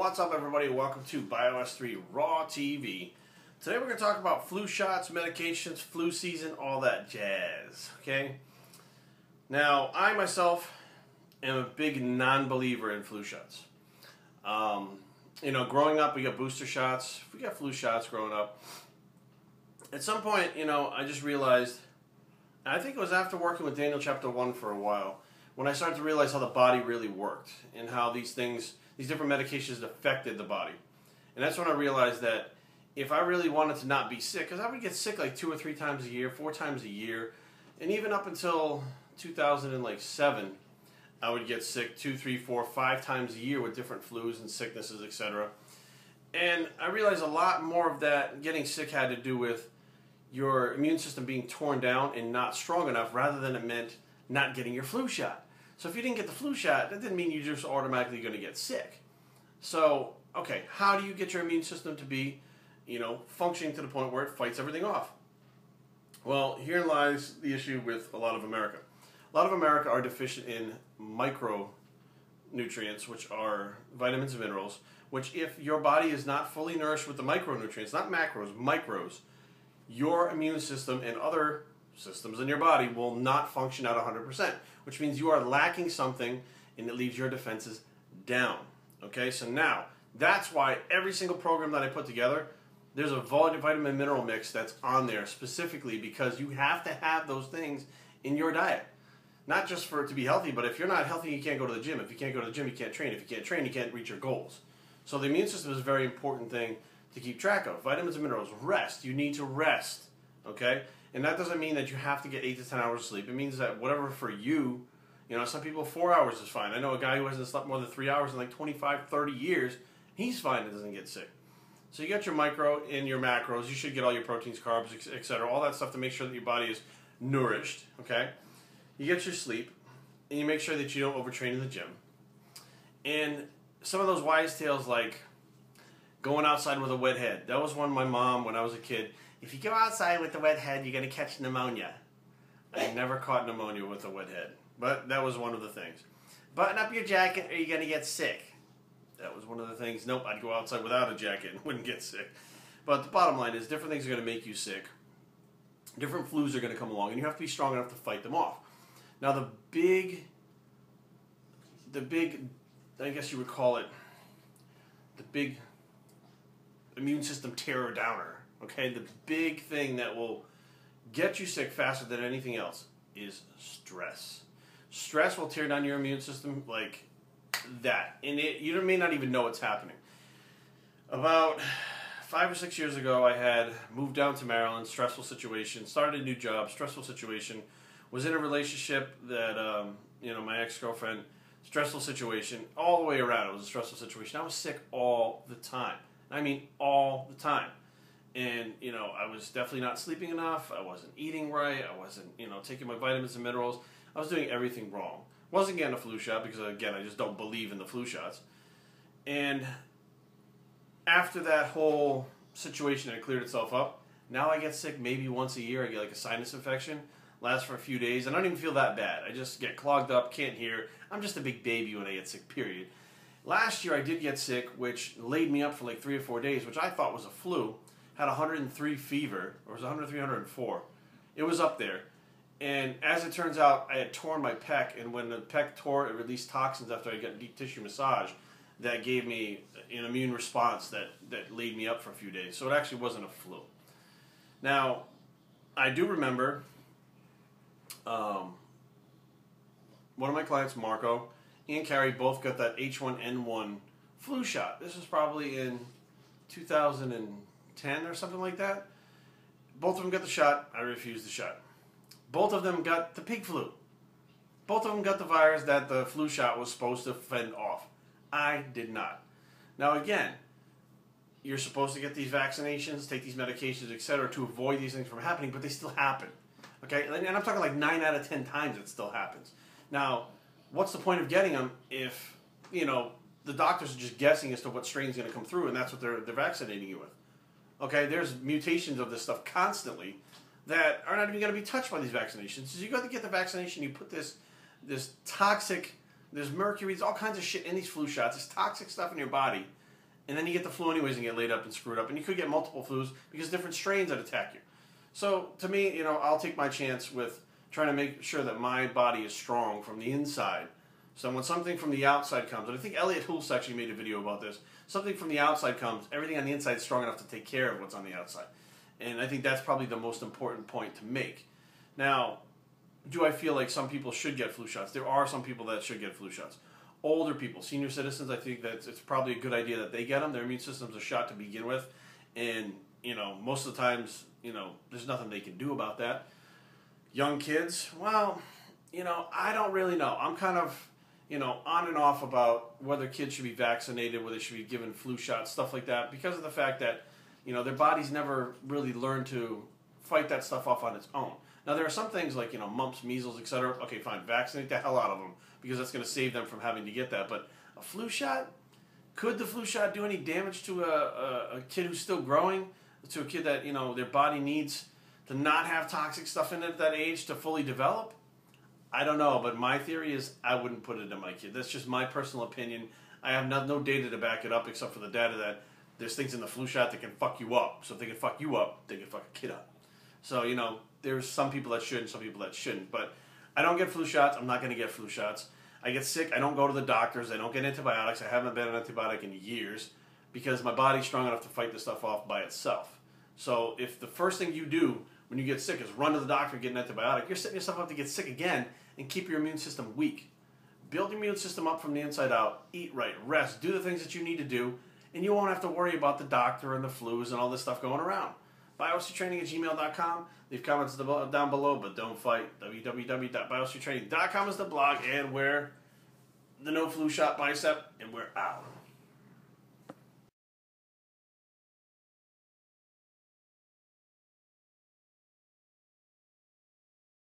What's up, everybody? Welcome to Bios3 Raw TV. Today we're going to talk about flu shots, medications, flu season, all that jazz. Okay? Now, I myself am a big non-believer in flu shots. Growing up, we got booster shots. We got flu shots growing up. At some point, I just realized, I think it was after working with Daniel Chapter 1 for a while, when I started to realize how the body really worked and how these different medications affected the body. And that's when I realized that if I really wanted to not be sick, because I would get sick like 2 or 3 times a year, 4 times a year, and even up until 2007, I would get sick 2, 3, 4, 5 times a year with different flus and sicknesses, etc. And I realized a lot more of that getting sick had to do with your immune system being torn down and not strong enough, rather than it meant not getting your flu shot. So if you didn't get the flu shot, that didn't mean you're just automatically going to get sick. So, okay, how do you get your immune system to be, functioning to the point where it fights everything off? Well, herein lies the issue with a lot of America. A lot of America are deficient in micronutrients, which are vitamins and minerals, which if your body is not fully nourished with the micronutrients, not macros, micros, your immune system and other systems in your body will not function at 100%, which means you are lacking something and it leaves your defenses down. Okay, so now that's why every single program that I put together, there's a vitamin mineral mix that's on there specifically because you have to have those things in your diet. Not just for it to be healthy, but if you're not healthy, you can't go to the gym. If you can't go to the gym, you can't train. If you can't train, you can't reach your goals. So the immune system is a very important thing to keep track of. Vitamins and minerals, rest. You need to rest, okay? And that doesn't mean that you have to get 8 to 10 hours of sleep. It means that whatever for you, some people 4 hours is fine. I know a guy who hasn't slept more than 3 hours in like 25, 30 years. He's fine and doesn't get sick. So you got your micro and your macros. You should get all your proteins, carbs, etc. All that stuff to make sure that your body is nourished, okay? You get your sleep, and you make sure that you don't overtrain in the gym. And some of those wise tales like going outside with a wet head. That was one my mom, when I was a kid, if you go outside with a wet head, you're going to catch pneumonia. I never caught pneumonia with a wet head, but that was one of the things. Button up your jacket or you're going to get sick. That was one of the things. Nope, I'd go outside without a jacket and wouldn't get sick. But the bottom line is different things are going to make you sick. Different flus are going to come along, and you have to be strong enough to fight them off. Now the big, I guess you would call it, the big immune system terror downer, okay? The big thing that will get you sick faster than anything else is stress. Stress will tear down your immune system like that. And you may not even know what's happening. About 5 or 6 years ago, I had moved down to Maryland, stressful situation, started a new job, stressful situation, was in a relationship that, my ex-girlfriend, stressful situation, all the way around. It was a stressful situation. I was sick all the time. I mean, all the time. And, I was definitely not sleeping enough. I wasn't eating right. I wasn't, taking my vitamins and minerals. I was doing everything wrong. Wasn't getting a flu shot because, again, I just don't believe in the flu shots. And after that whole situation had cleared itself up, now I get sick maybe once a year. I get like a sinus infection. Lasts for a few days. I don't even feel that bad. I just get clogged up, can't hear. I'm just a big baby when I get sick, period. Last year I did get sick, which laid me up for like 3 or 4 days, which I thought was a flu. Had 103 fever, or was it 103, 104? It was up there. And as it turns out, I had torn my pec, and when the pec tore, it released toxins after I got a deep tissue massage that gave me an immune response that laid me up for a few days. So it actually wasn't a flu. Now, I do remember one of my clients, Marco, and Carrie both got that H1N1 flu shot. This was probably in 2010 or something like that. Both of them got the shot. I refused the shot. Both of them got the pig flu. Both of them got the virus that the flu shot was supposed to fend off. I did not. Now again, you're supposed to get these vaccinations, take these medications, etc. to avoid these things from happening, but they still happen. Okay, and I'm talking like 9 out of 10 times it still happens. Now, what's the point of getting them if, the doctors are just guessing as to what strain's going to come through, and that's what they're vaccinating you with. Okay, there's mutations of this stuff constantly that are not even going to be touched by these vaccinations. So you got to get the vaccination, you put this toxic, there's mercury, there's all kinds of shit in these flu shots, this toxic stuff in your body And then you get the flu anyways and get laid up and screwed up. And you could get multiple flus because different strains that attack you. So to me, you know, I'll take my chance with trying to make sure that my body is strong from the inside. So when something from the outside comes, and I think Elliot Hulse actually made a video about this, something from the outside comes, everything on the inside is strong enough to take care of what's on the outside. And I think that's probably the most important point to make. Now, do I feel like some people should get flu shots? There are some people that should get flu shots. Older people, senior citizens, I think that it's probably a good idea that they get them. Their immune system's a shot to begin with. And, you know, most of the times, you know, there's nothing they can do about that. Young kids, well, you know, I don't really know. I'm kind of, you know, on and off about whether kids should be vaccinated, whether they should be given flu shots, stuff like that, because of the fact that, you know, their bodies never really learn to fight that stuff off on its own. Now, there are some things like, you know, mumps, measles, etc. Okay, fine, vaccinate the hell out of them because that's going to save them from having to get that. But a flu shot? Could the flu shot do any damage to a kid who's still growing, to a kid that, you know, their body needs to not have toxic stuff in it at that age to fully develop? I don't know, but my theory is I wouldn't put it in my kid. That's just my personal opinion. I have no data to back it up except for the data that there's things in the flu shot that can fuck you up. So if they can fuck you up, they can fuck a kid up. So, you know, there's some people that should and some people that shouldn't. But I don't get flu shots. I'm not going to get flu shots. I get sick. I don't go to the doctors. I don't get antibiotics. I haven't been on an antibiotic in years because my body's strong enough to fight this stuff off by itself. So if the first thing you do when you get sick is run to the doctor and get an antibiotic, you're setting yourself up to get sick again and keep your immune system weak. Build your immune system up from the inside out. Eat right. Rest. Do the things that you need to do. And you won't have to worry about the doctor and the flus and all this stuff going around. bioctraining@gmail.com. Leave comments down below, but don't fight. www.bioctraining.com is the blog, and wear the no flu shot bicep, and we're out.